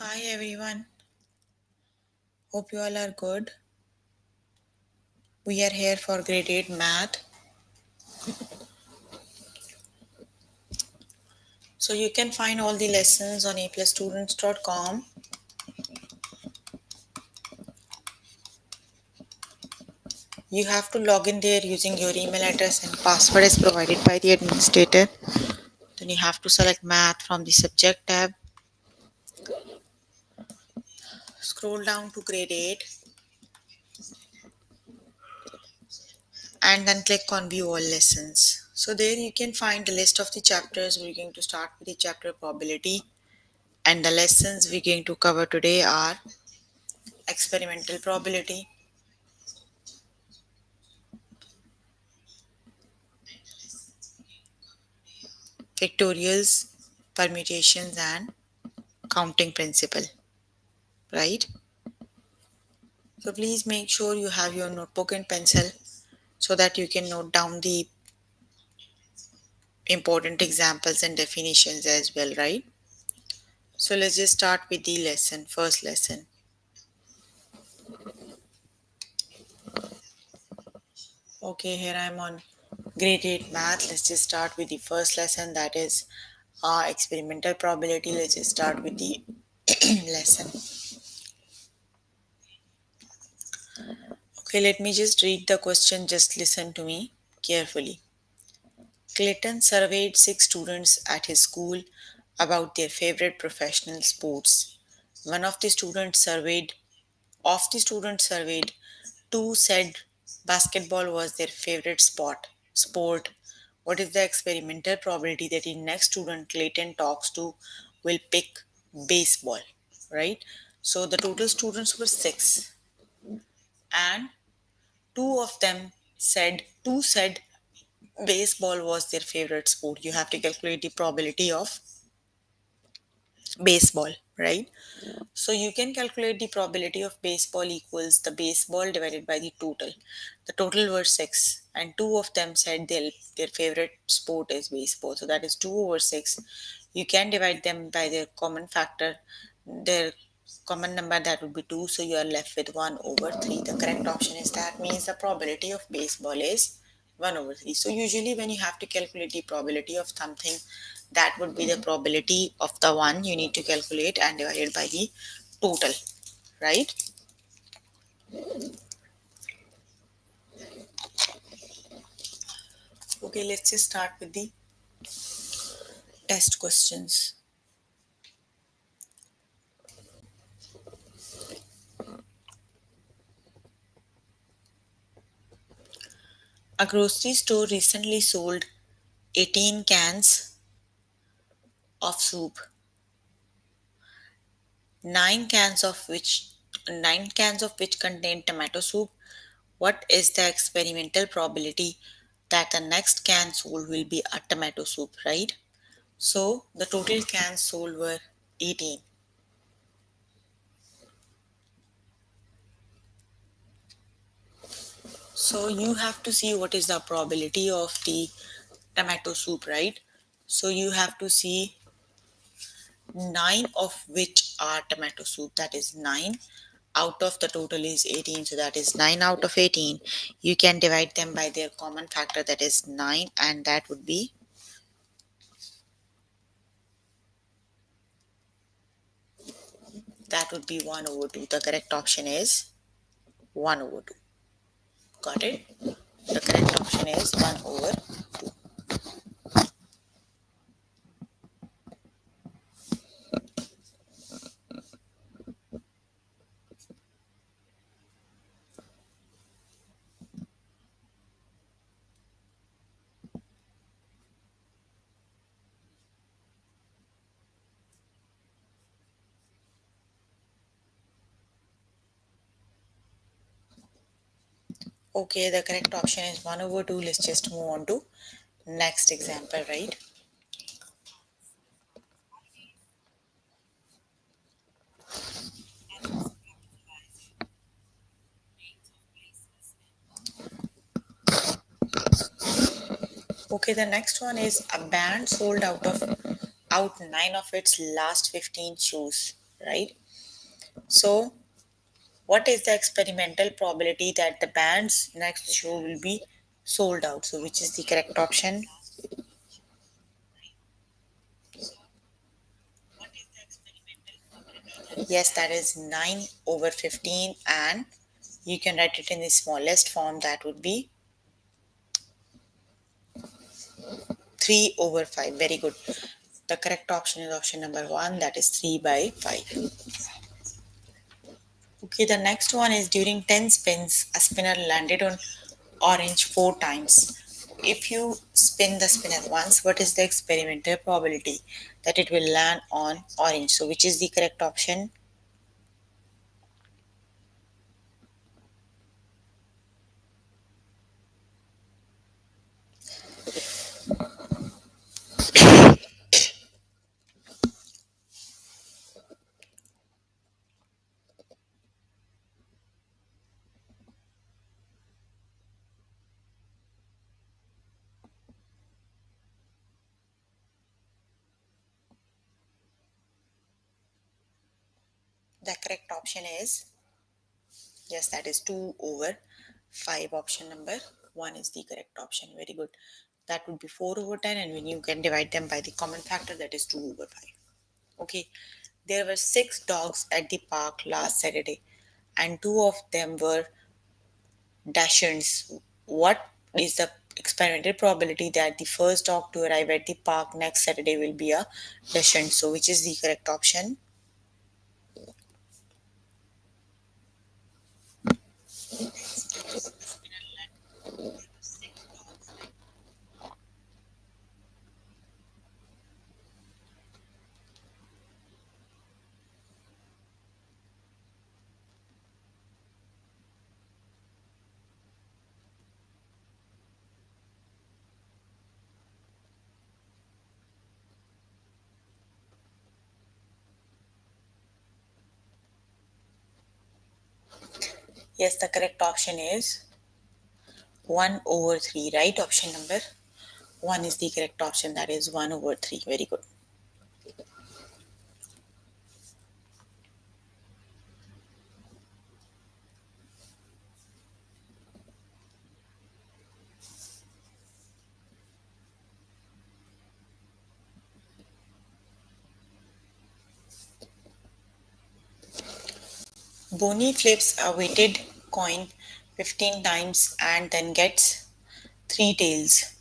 Hi everyone, hope you all are good. We are here for grade 8 math. So you can find all the lessons on aplusstudents.com. You have to log in there using your email address and password is provided by the administrator. Then you have to select math from the subject tab. Scroll down to grade 8 and then click on view all lessons. So there you can find the list of the chapters. We're going to start with the chapter probability, and the lessons we're going to cover today are experimental probability, factorials, permutations, and counting principle, right? So please make sure you have your notebook and pencil so that you can note down the important examples and definitions as well, right? So let's just start with the lesson, first lesson. Okay, here I'm on grade 8 math. Let's just start with the first lesson, that is experimental probability. Let's just start with the lesson. Okay, let me just read the question. Just listen to me carefully. Clayton surveyed 6 students at his school about their favorite professional sports. One of the students surveyed, 2 said basketball was their favorite sport. What is the experimental probability that the next student Clayton talks to will pick baseball? Right? So the total students were 6, and two said baseball was their favorite sport. You have to calculate the probability of baseball, right? So you can calculate the probability of baseball equals the baseball divided by the total. The total were 6, and 2 of them said their favorite sport is baseball. So that is 2 over 6. You can divide them by their common factor, their common number, that would be 2. So you are left with 1 over 3. The correct option is that, means the probability of baseball is 1 over 3. So usually when you have to calculate the probability of something, that would be the probability of the one you need to calculate and divided by the total, right? Okay, let's just start with the test questions. A grocery store recently sold 18 cans of soup, 9 cans of which 9 cans of which contain tomato soup. What is the experimental probability that the next can sold will be a tomato soup, right? So the total cans sold were 18. So you have to see what is the probability of the tomato soup, right? So you have to see 9 of which are tomato soup, that is 9 out of the total is 18, so that is 9 out of 18. You can divide them by their common factor, that is 9, and that would be 1 over 2. The correct option is 1 over 2. Got it? The correct option is 1 over. Okay, the correct option is 1 over 2. Let's just move on to next example, right? Okay, the next one is a band sold out 9 of its last 15 shoes. right? So, what is the experimental probability that the band's next show will be sold out? So, which is the correct option? Yes, that is 9 over 15, and you can write it in the smallest form, that would be 3 over 5. Very good. The correct option is option number 1, that is 3 by 5. Okay, the next one is during 10 spins, a spinner landed on orange 4 times. If you spin the spinner once, what is the experimental probability that it will land on orange? So, which is the correct option? The correct option is yes, that is 2 over 5. Option number 1 is the correct option. Very good. That would be 4 over 10, and when you can divide them by the common factor, that is 2 over 5. Okay, there were 6 dogs at the park last Saturday, and 2 of them were Dachshunds. What is the experimental probability that the first dog to arrive at the park next Saturday will be a Dachshund? So, which is the correct option? Yes, the correct option is 1 over 3, right? Option number 1 is the correct option, that is 1 over 3. Very good. Bonnie flips a weighted coin 15 times and then gets 3 tails.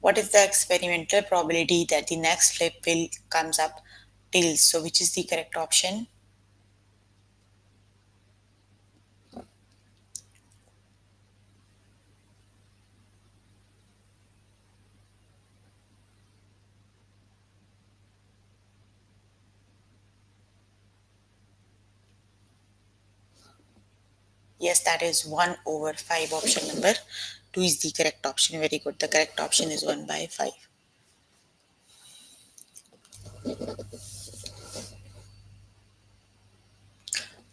What is the experimental probability that the next flip will comes up tails? So, which is the correct option? Yes, that is 1 over 5. Option number 2 is the correct option. Very good. The correct option is 1 by 5.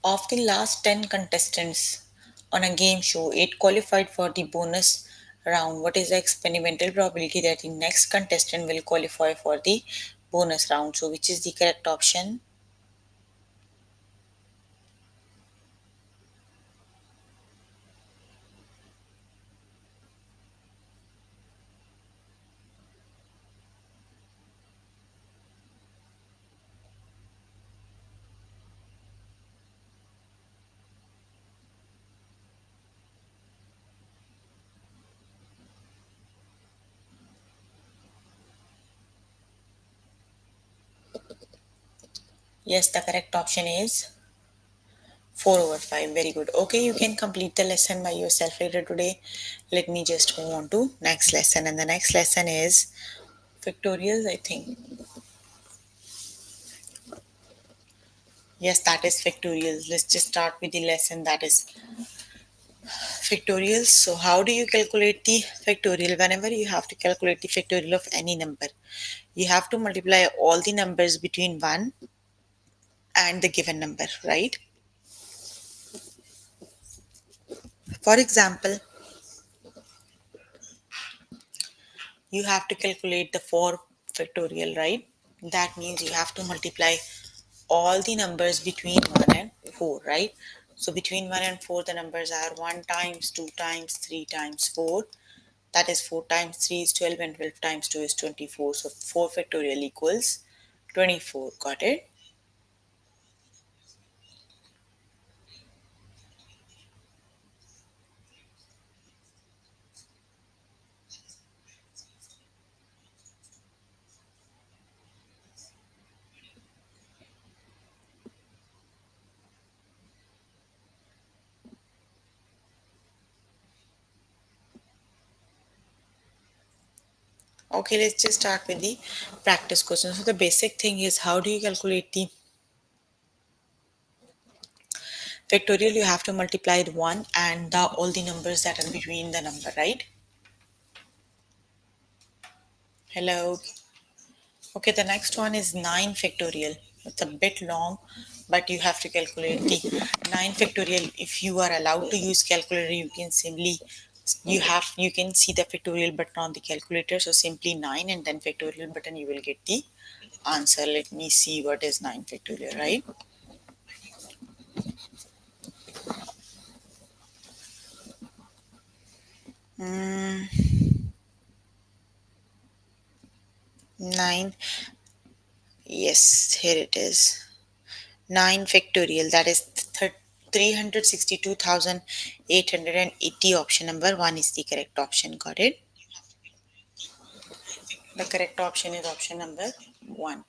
Of the last 10 contestants on a game show, 8 qualified for the bonus round. What is the experimental probability that the next contestant will qualify for the bonus round? So, which is the correct option? Yes, the correct option is 4 over 5. Very good. Okay, you can complete the lesson by yourself later today. Let me just move on to next lesson, and the next lesson is Factorials, I think. Yes, that is Factorials. Let's just start with the lesson, that is Factorials. So, how do you calculate the factorial? Whenever you have to calculate the factorial of any number, you have to multiply all the numbers between 1 and the given number, right? For example, you have to calculate the 4 factorial, right? That means you have to multiply all the numbers between 1 and 4, right? So between 1 and 4, the numbers are 1 times, 2 times, 3 times 4. That is 4 times 3 is 12 and 12 times 2 is 24. So 4 factorial equals 24. Got it? Okay, let's just start with the practice question. So the basic thing is, how do you calculate the factorial? You have to multiply the 1 and all the numbers that are between the number, right? Hello. Okay, the next one is 9 factorial. It's a bit long, but you have to calculate the 9 factorial. If you are allowed to use calculator, you can simply you can see the factorial button on the calculator. So simply 9 and then factorial button, you will get the answer. Let me see what is 9 factorial, right? Mm, 9. Yes, here it is. 9 factorial, that is 362,880. Option number 1 is the correct option. Got it? The correct option is option number 1.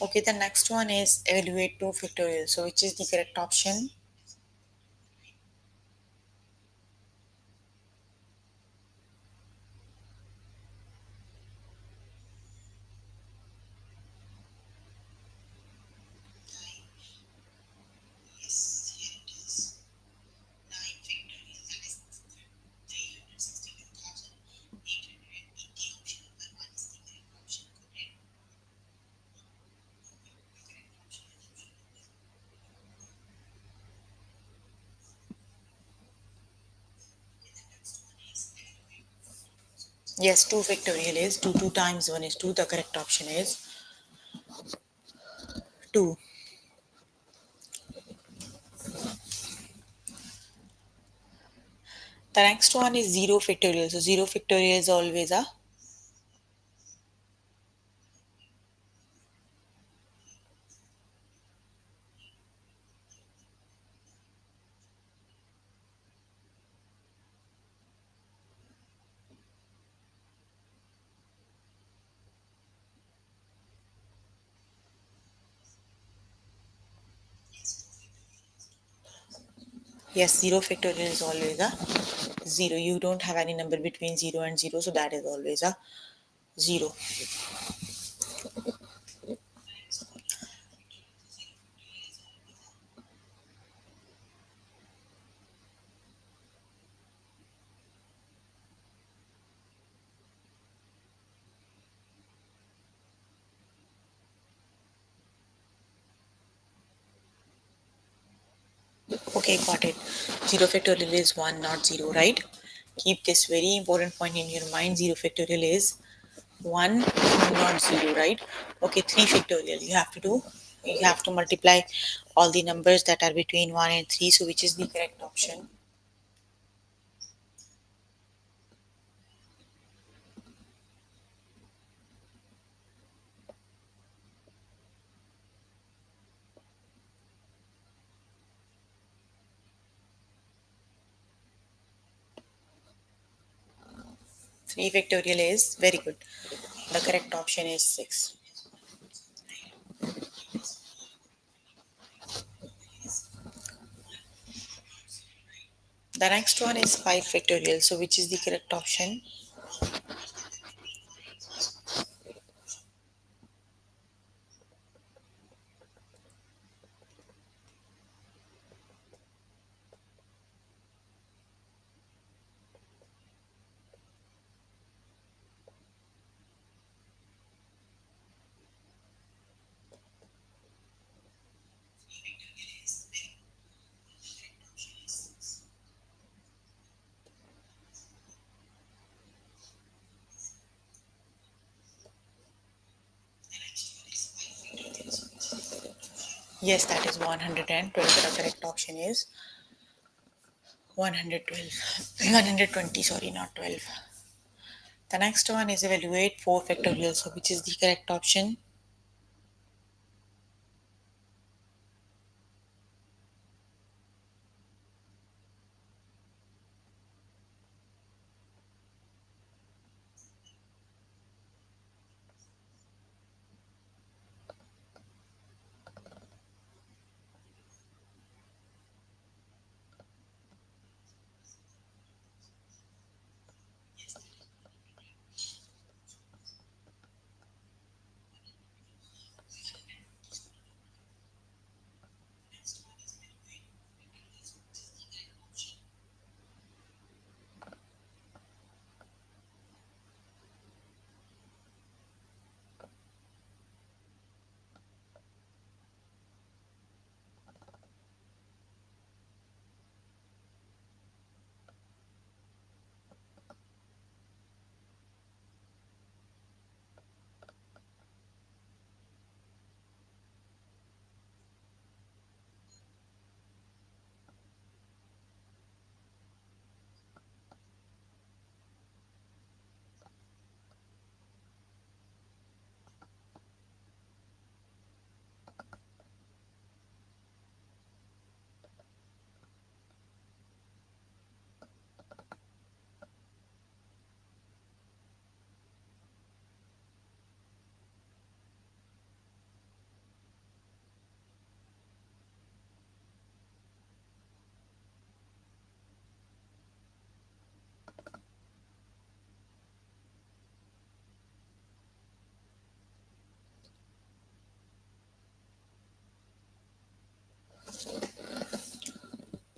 Okay, the next one is evaluate 2 factorial. So which is the correct option? Yes, 2 factorial is 2 times 1 is 2. The correct option is 2. The next one is 0 factorial. So 0 factorial is always a. Yes, 0 factorial is always a 0. You don't have any number between 0 and 0, so that is always a 0. Okay, got it. 0 factorial is 1, not 0, right? Keep this very important point in your mind. 0 factorial is 1, not 0, right? Okay, 3 factorial. You have to multiply all the numbers that are between 1 and 3. So, which is the correct option? 3 factorial is very good. The correct option is 6. The next one is 5 factorial. So, which is the correct option? Yes, that is 112. The correct option is 112. 120, sorry, not 12. The next one is evaluate 4 factorial. So, which is the correct option?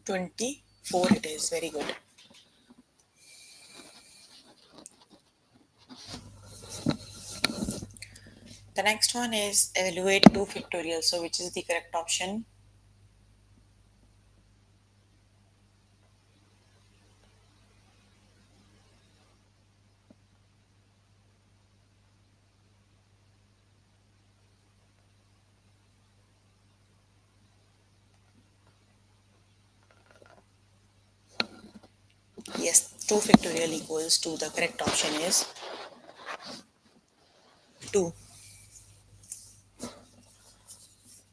24 it is. Very good. The next one is evaluate 2 factorial. So, which is the correct option? Yes, 2 factorial equals to the correct option is 2.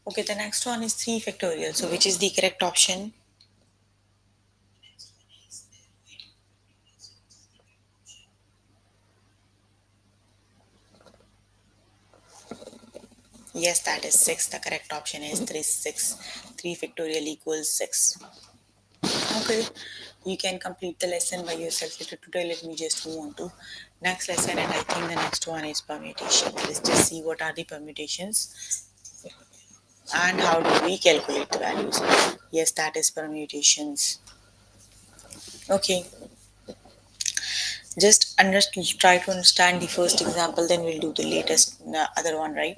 Okay, the next one is 3 factorial. So, which is the correct option? Yes, that is 6. The correct option is 3 6. 3 factorial equals 6. Okay, you can complete the lesson by yourself. Today, let me just move on to next lesson, and I think the next one is permutation. Let's just see what are the permutations and how do we calculate the values. Yes, that is permutations. Okay, just try to understand the first example, then we'll do the latest other one, right?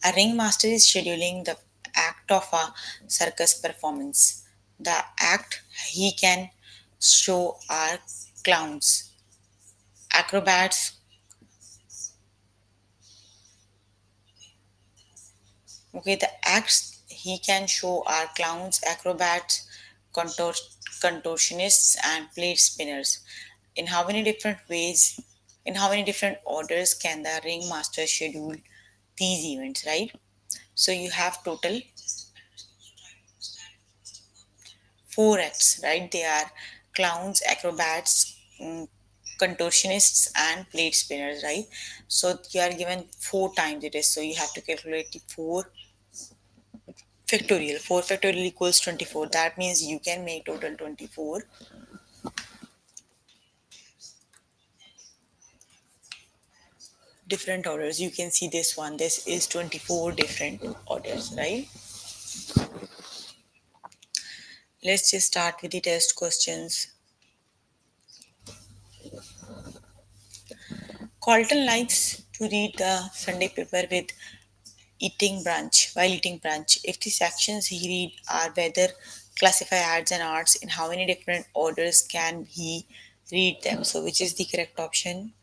A ringmaster is scheduling the act of a circus performance. The act he can show are clowns, acrobats. Okay, the acts he can show are clowns, acrobats, contor- contortionists, and plate spinners. In how many different ways, in how many different orders can the ringmaster schedule these events, right? So you have total 4 acts, right? They are clowns, acrobats, contortionists, and plate spinners, right? So you are given 4 times it is. So you have to calculate the 4 factorial. 4 factorial equals 24. That means you can make total 24 different orders. You can see this one. This is 24 different orders, right? Let's just start with the test questions. Colton likes to read the Sunday paper with eating brunch while eating brunch. If the sections he read are weather, classify arts and arts, in how many different orders can he read them? So which is the correct option?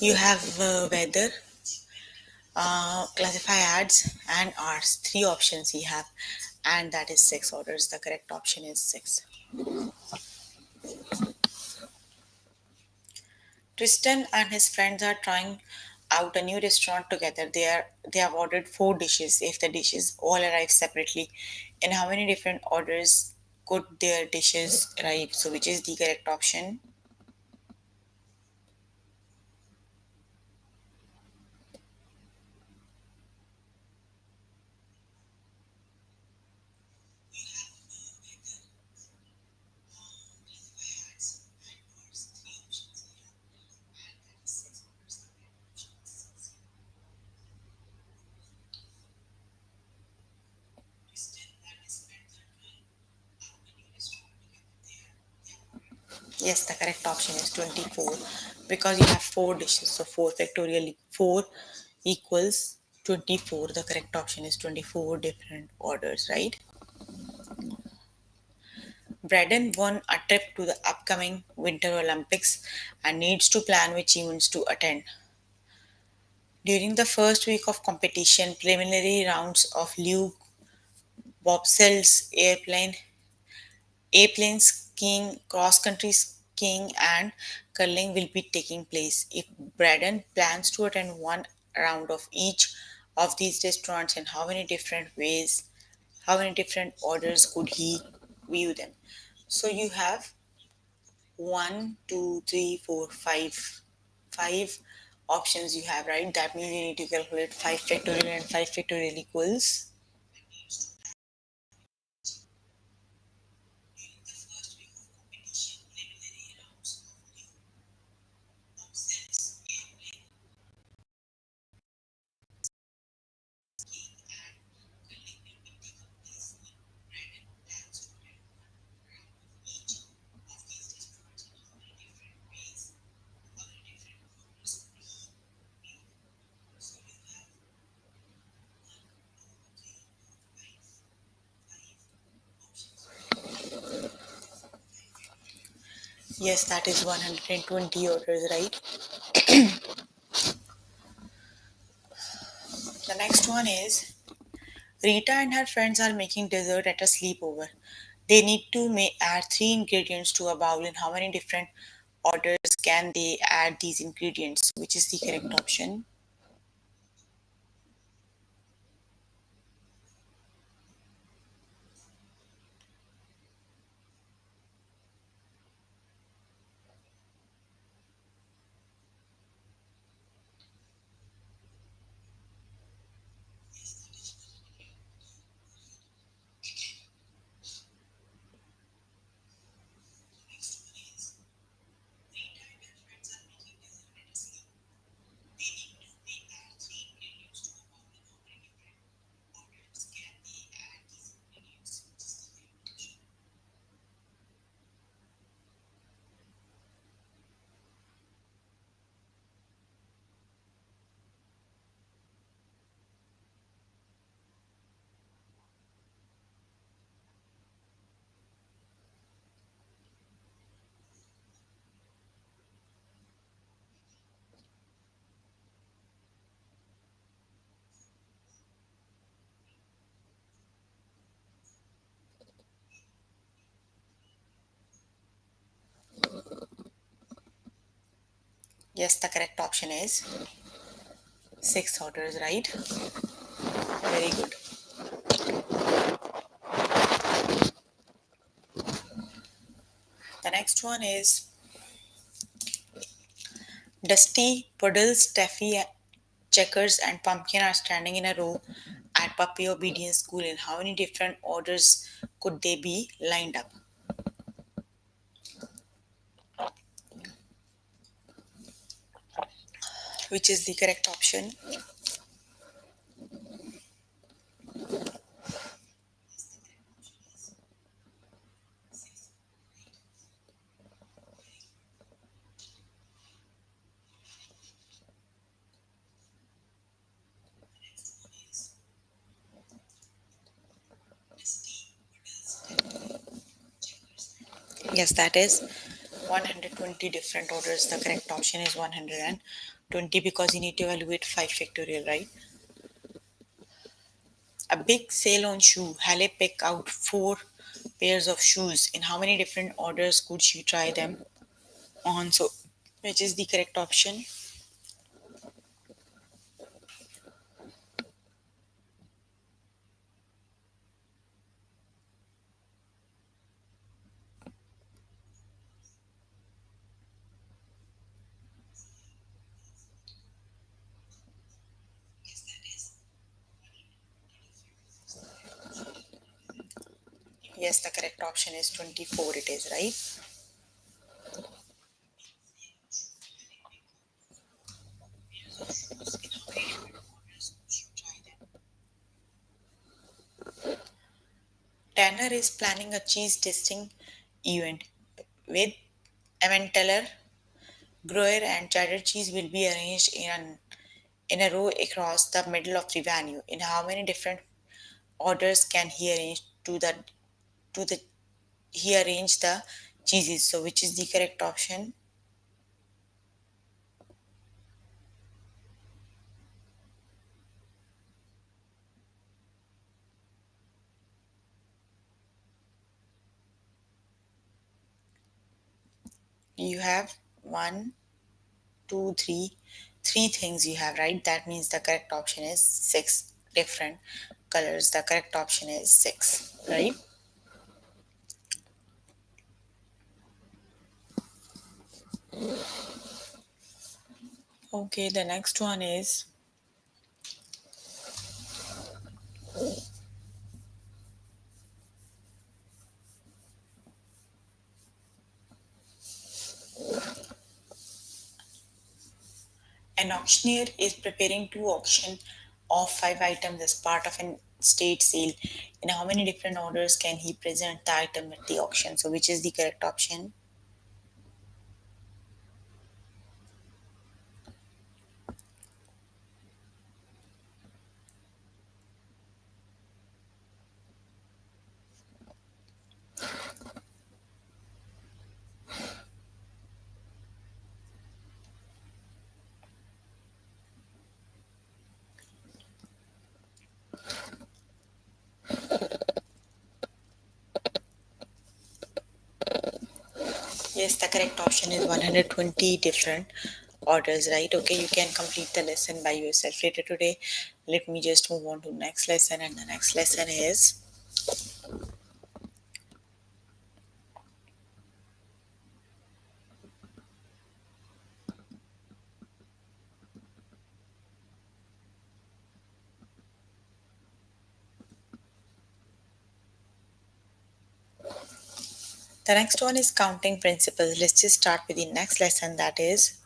You have weather, classify ads, and arts. Three options you have, and that is six orders. The correct option is six. Tristan and his friends are trying out a new restaurant together. They have ordered four dishes. If the dishes all arrive separately, in how many different orders could their dishes arrive? So, which is the correct option? Yes, the correct option is 24 because you have four dishes. So 4 factorial 4 equals 24. The correct option is 24 different orders, right? Braden won a trip to the upcoming Winter Olympics and needs to plan which events to attend. During the first week of competition, preliminary rounds of Luke bobsleighs, airplane skiing, cross-country skiing, and curling will be taking place. If Braden plans to attend one round of each of these restaurants, in how many different ways, how many different orders could he view them? So you have one, two, three, four, five options you have, right? That means you need to calculate 5 factorial and 5 factorial equals. Yes, that is 120 orders, right? The next one is Rita and her friends are making dessert at a sleepover. They need to add three ingredients to a bowl. In how many different orders can they add these ingredients? Which is the correct option? Yes, the correct option is six orders, right? Very good. The next one is Dusty, Puddles, Taffy, Checkers, and Pumpkin are standing in a row at Puppy Obedience School. In how many different orders could they be lined up? Which is the correct option? Yes, that is 120 different orders. The correct option is 120. 20 because you need to evaluate 5 factorial, right? A big sale on shoe. Halle pick out 4 pairs of shoes. In how many different orders could she try them on? So, which is the correct option? Yes, the correct option is 24, it is, right? Tanner is planning a cheese tasting event with Emmentaler, Gruyere, and cheddar cheese will be arranged in a row across the middle of the venue. In how many different orders can he arrange to the he arrange the cheeses? So, which is the correct option? You have one, two, three things you have, right? That means the correct option is six different colors. The correct option is six, right? Okay, the next one is an auctioneer is preparing to auction off 5 items as part of an estate sale. In how many different orders can he present the item at the auction? So, which is the correct option? Yes, the correct option is 120 different orders, right? Okay, you can complete the lesson by yourself later today. Let me just move on to next lesson, and the next lesson is the next one is counting principles. Let's just start with the next lesson, that is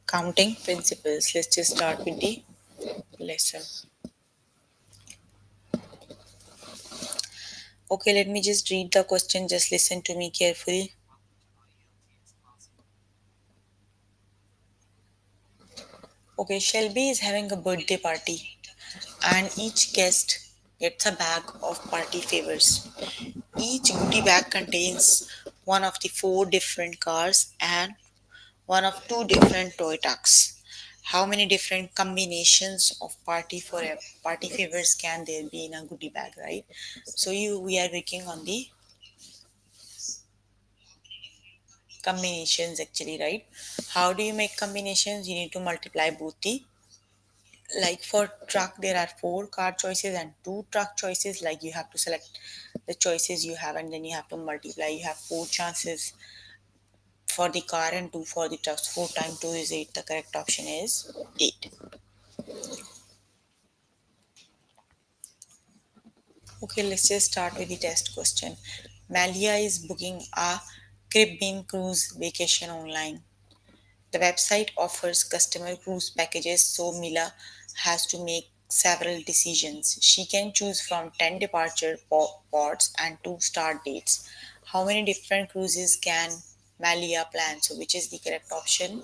counting principles. Let's just start with the lesson. Okay, let me just read the question. Just listen to me carefully. Okay, Shelby is having a birthday party, and each guest gets a bag of party favors. Each goodie bag contains one of the 4 different cars and one of 2 different toy trucks. How many different combinations of party favors can there be in a goodie bag, right? So you we are working on the combinations actually, right? How do you make combinations? You need to multiply both the, like for truck there are 4 car choices and 2 truck choices. Like you have to select the choices you have and then you have to multiply. You have 4 chances for the car and 2 for the trucks. 4 times 2 is 8. The correct option is 8. Okay, let's just start with the test question. Malia is booking a Caribbean cruise vacation online. The website offers customer cruise packages, so Mila has to make several decisions. She can choose from 10 departure ports and 2 start dates. How many different cruises can Malia plan? So, which is the correct option?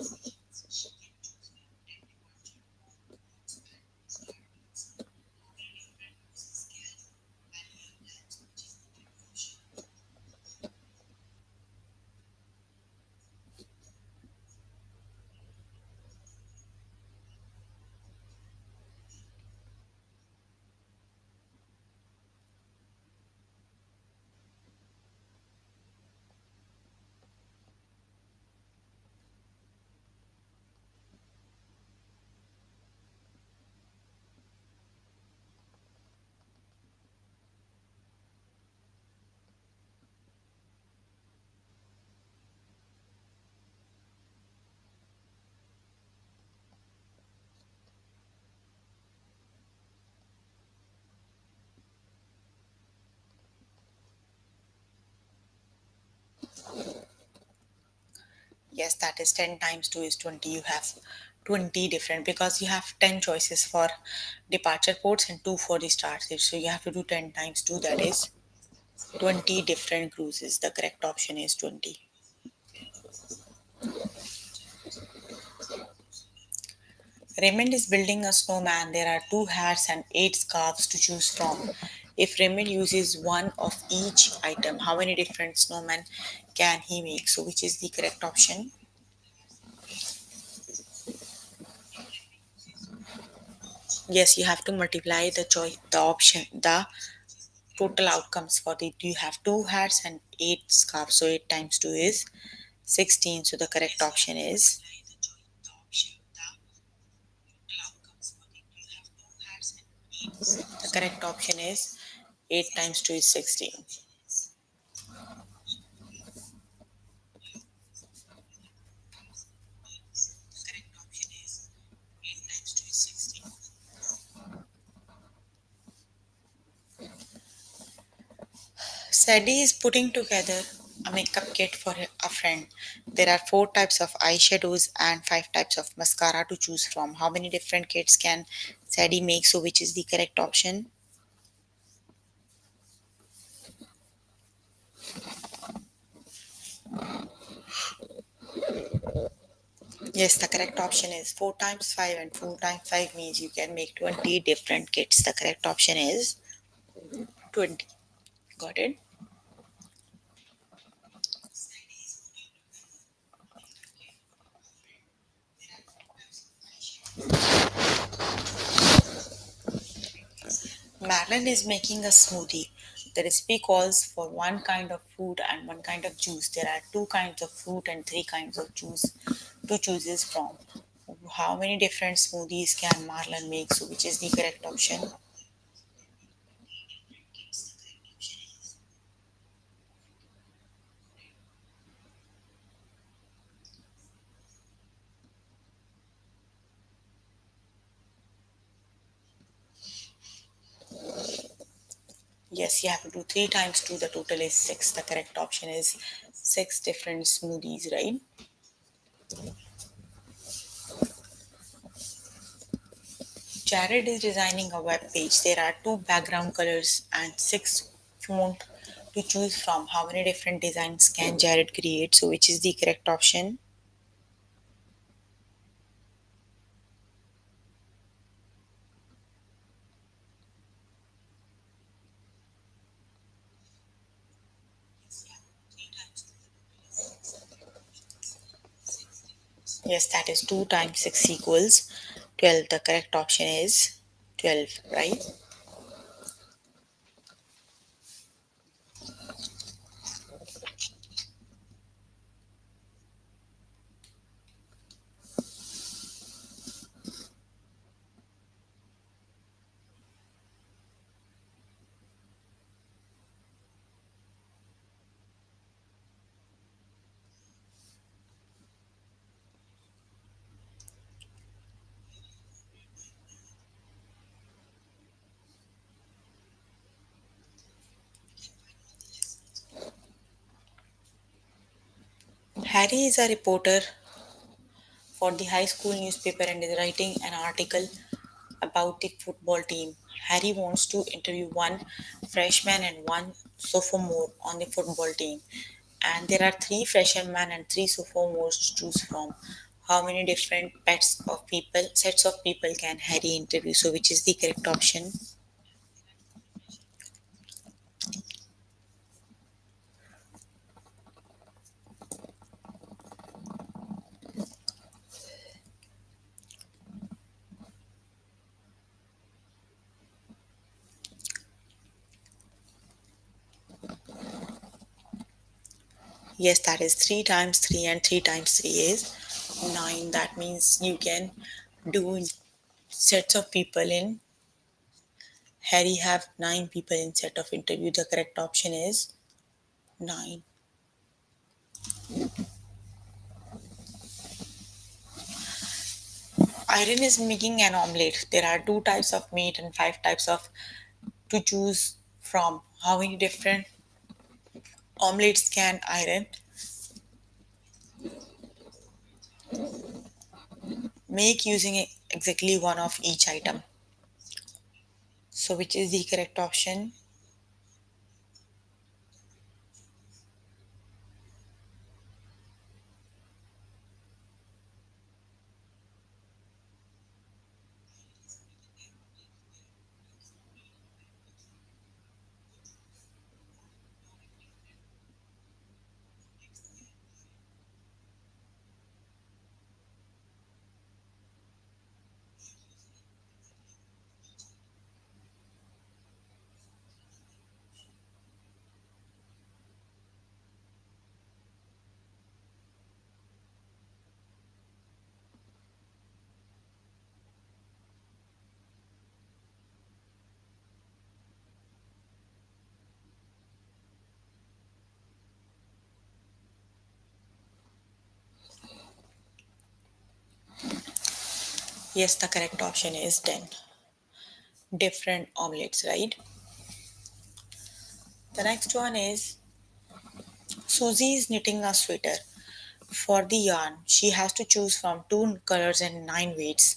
Yes, that is 10 times 2 is 20. You have 20 different because you have 10 choices for departure ports and 2 for the start ships. So you have to do 10 times 2, that is 20 different cruises. The correct option is 20. Raymond is building a snowman. There are 2 hats and 8 scarves to choose from. If Raymond uses one of each item, how many different snowmen can he make? So which is the correct option? Yes, you have to multiply the choice, the option, the total outcomes for it. You have 2 hats and 8 scarves. So 8 times 2 is 16. So the correct option is the correct option is 8 times 2 is 16. Sadie is putting together a makeup kit for a friend. There are 4 types of eyeshadows and 5 types of mascara to choose from. How many different kits can Sadie make? So which is the correct option? Yes, the correct option is 4 times 5, and 4 times 5 means you can make 20 different kits. The correct option is 20. Got it? Madeline is making a smoothie. The recipe calls for one kind of fruit and one kind of juice. There are 2 kinds of fruit and 3 kinds of juice to choose from. How many different smoothies can Marlon make? So which is the correct option? Yes, you have to do 3 times 2. The total is 6. The correct option is 6 different smoothies, right? Jared is designing a web page. There are 2 background colors and 6 font to choose from. How many different designs can Jared create? So which is the correct option? Yes, that is 2 times 6 equals 12. The correct option is 12, right? Harry is a reporter for the high school newspaper and is writing an article about the football team. Harry wants to interview one freshman and one sophomore on the football team. And there are 3 freshmen and 3 sophomores to choose from. How many different sets of people can Harry interview? So which is the correct option? Yes, that is 3 times 3, and 3 times 3 is 9. That means you can do sets of people in Harry have 9 people in set of interview. The correct option is 9. Irene is making an omelette. There are 2 types of meat and 5 types of to choose from. How many different omelettes can Irene Make using exactly one of each item. So which is the correct option? Yes, the correct option is 10. Different omelets, right? The next one is Susie is knitting a sweater. For the yarn, she has to choose from two colors and nine weights.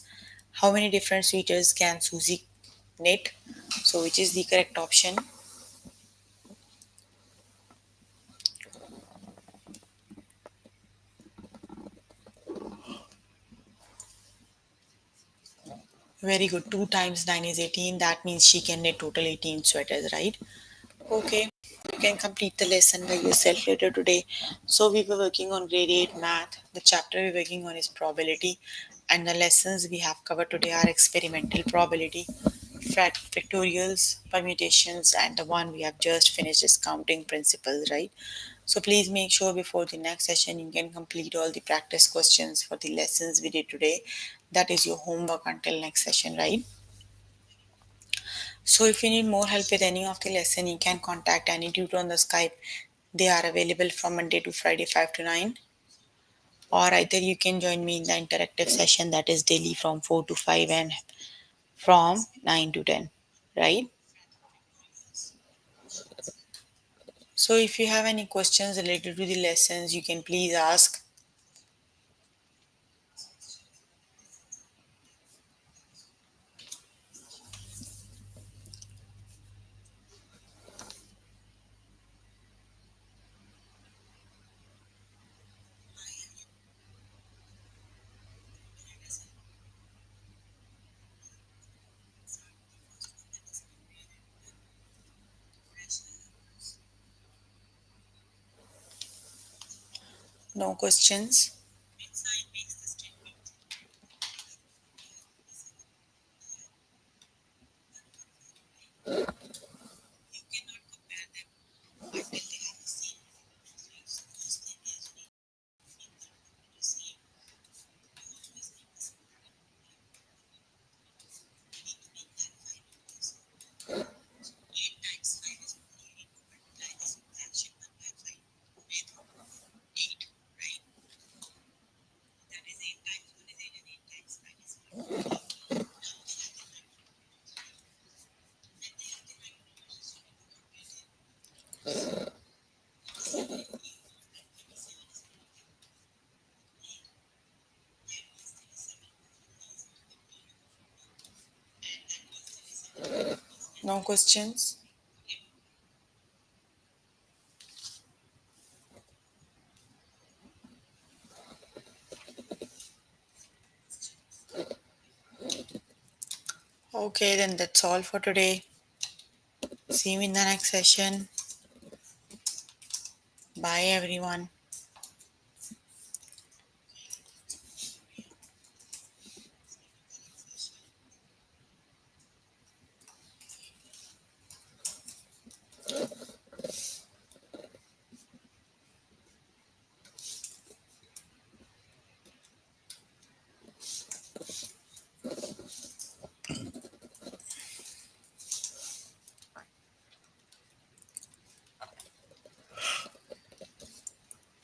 How many different sweaters can Susie knit? So, which is the correct option? Very good. 2 times 9 is 18. That means she can knit total 18 sweaters, right? Okay. You can complete the lesson by yourself later today. So, we were working on grade 8 math. The chapter we're working on is probability. And the lessons we have covered today are experimental probability, factorials, permutations, and the one we have just finished is counting principles, right? So please make sure before the next session you can complete all the practice questions for the lessons we did today. That is your homework until next session, right? So if you need more help with any of the lesson, you can contact any tutor on the Skype. They are available from Monday to Friday 5 to 9, or either you can join me in the interactive session that is daily from 4 to 5 and from 9 to 10, right? So if you have any questions related to the lessons, you can please ask. No questions? No questions? Okay, then that's all for today. See you in the next session. Bye, everyone.